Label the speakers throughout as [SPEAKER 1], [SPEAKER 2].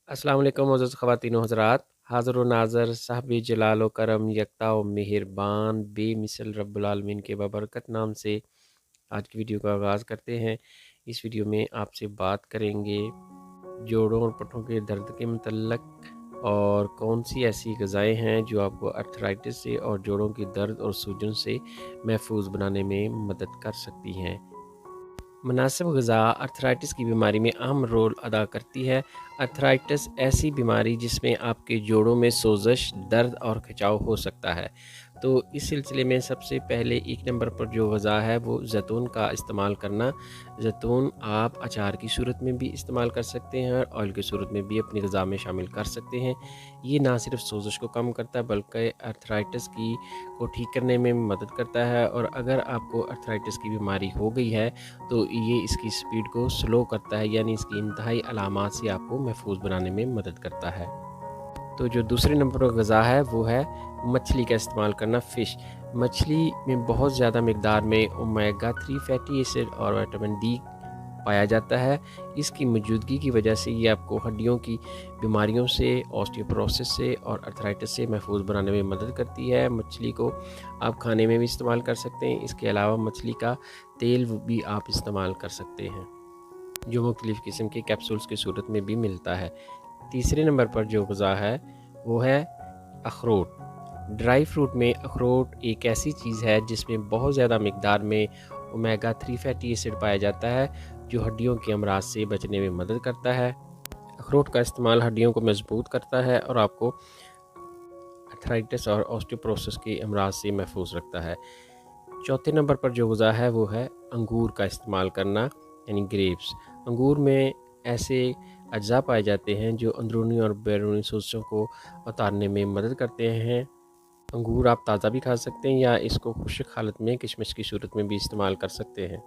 [SPEAKER 1] अस्सलाम वालेकुम मोअज़्ज़ज़ ख़वातीन व हज़रात, हाज़िर व नाज़िर साहिब जलाल व करम यकता व मेहरबान बेमिसल रब्बुल आलमीन के बाबरकत नाम से आज की वीडियो का आगाज़ करते हैं। इस वीडियो में आपसे बात करेंगे जोड़ों और पट्टों के दर्द के मुतल्लक़ और कौन सी ऐसी ग़िज़ाएँ हैं जो आपको अर्थराइटिस से और जोड़ों की दर्द और सूजन से महफूज़ बनाने में मदद कर सकती हैं। मुनासिब ग़िज़ा अर्थराइटिस की बीमारी में अहम रोल अदा करती है। अर्थराइटिस ऐसी बीमारी जिसमें आपके जोड़ों में सोज़श, दर्द और खिंचाव हो सकता है। तो इस सिलसिले में सबसे पहले एक नंबर पर जो ग़िज़ा है वो ज़ैतून का इस्तेमाल करना। ज़ैतून आप अचार की सूरत में भी इस्तेमाल कर सकते हैं और ऑयल की सूरत में भी अपनी ग़िज़ा में शामिल कर सकते हैं। ये ना सिर्फ सोज़श को कम करता है बल्कि अर्थराइटिस को ठीक करने में मदद करता है, और अगर आपको अर्थराइटिस की बीमारी हो गई है तो ये इसकी स्पीड को स्लो करता है, यानी इसकी इंतहाई अलामात से आपको महफूज बनाने में मदद करता है। तो जो दूसरे नंबर पर ग़िज़ा है वो है मछली का इस्तेमाल करना, फ़िश। मछली में बहुत ज़्यादा मिक़दार में ओमेगा 3 फैटी एसिड और विटामिन डी पाया जाता है। इसकी मौजूदगी की वजह से ये आपको हड्डियों की बीमारियों से, ऑस्टियोपोरोसिस से और अर्थराइटिस से महफूज बनाने में मदद करती है। मछली को आप खाने में भी इस्तेमाल कर सकते हैं। इसके अलावा मछली का तेल भी आप इस्तेमाल कर सकते हैं, जो मुख्तलिफ़ किस्म के कैप्सूल्स की सूरत में भी मिलता है। तीसरे नंबर पर जो ग़िज़ा है वो है अखरोट। ड्राई फ्रूट में अखरोट एक ऐसी चीज़ है जिसमें बहुत ज़्यादा मिक़दार में ओमेगा 3 फैटी एसिड पाया जाता है, जो हड्डियों के अमराज से बचने में मदद करता है। अखरोट का इस्तेमाल हड्डियों को मजबूत करता है और आपको अर्थराइटिस और ऑस्टियोपोरोसिस के अमराज से महफूज रखता है। चौथे नंबर पर जो ग़िज़ा है वो है अंगूर का इस्तेमाल करना, यानी ग्रेप्स। अंगूर में ऐसे अज्जा पाए जाते हैं जो अंदरूनी और बैरूनी सोजशों को उतारने में मदद करते हैं। अंगूर आप ताज़ा भी खा सकते हैं या इसको खुश्क हालत में किशमिश की सूरत में भी इस्तेमाल कर सकते हैं।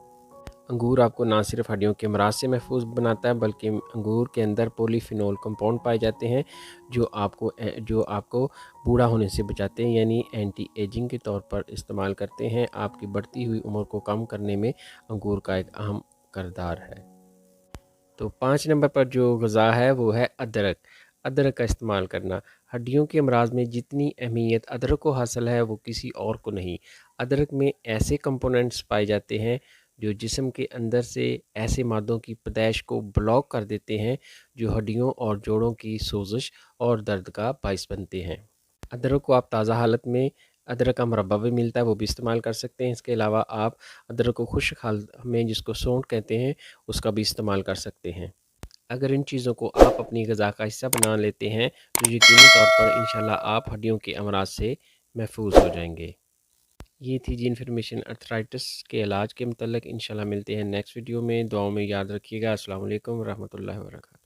[SPEAKER 1] अंगूर आपको ना सिर्फ हड्डियों के अमराज से महफूज बनाता है बल्कि अंगूर के अंदर पॉलीफिनोल कंपाउंड पाए जाते हैं जो आपको बूढ़ा होने से बचाते हैं, यानी एंटी एजिंग के तौर पर इस्तेमाल करते हैं। आपकी बढ़ती हुई उम्र को कम करने में अंगूर का एक अहम किरदार है। तो 5 नंबर पर जो ग़िज़ा है वो है अदरक। अदरक का इस्तेमाल करना। हड्डियों के अमराज में जितनी अहमियत अदरक को हासिल है वो किसी और को नहीं। अदरक में ऐसे कंपोनेंट्स पाए जाते हैं जो जिस्म के अंदर से ऐसे मादों की पैदाइश को ब्लॉक कर देते हैं जो हड्डियों और जोड़ों की सोजिश और दर्द का बाइस बनते हैं। अदरक को आप ताज़ा हालत में, अदरक का मुरब्बा भी मिलता है वो भी इस्तेमाल कर सकते हैं। इसके अलावा आप अदरक को खुश्क हालत में, जिसको सौंठ कहते हैं, उसका भी इस्तेमाल कर सकते हैं। अगर इन चीज़ों को आप अपनी ग़िज़ा का हिस्सा बना लेते हैं तो यकीनी तौर पर इंशाल्लाह आप हड्डियों के अमराज से महफूज हो जाएंगे। ये थी जी इन्फॉर्मेशन अर्थराइटिस के इलाज के मुतल्लिक़। इंशाल्लाह मिलते हैं नेक्स्ट वीडियो में। दुआओं में याद रखिएगा। अस्सलाम वालेकुम रहमतुल्लाहि व बरकातहू।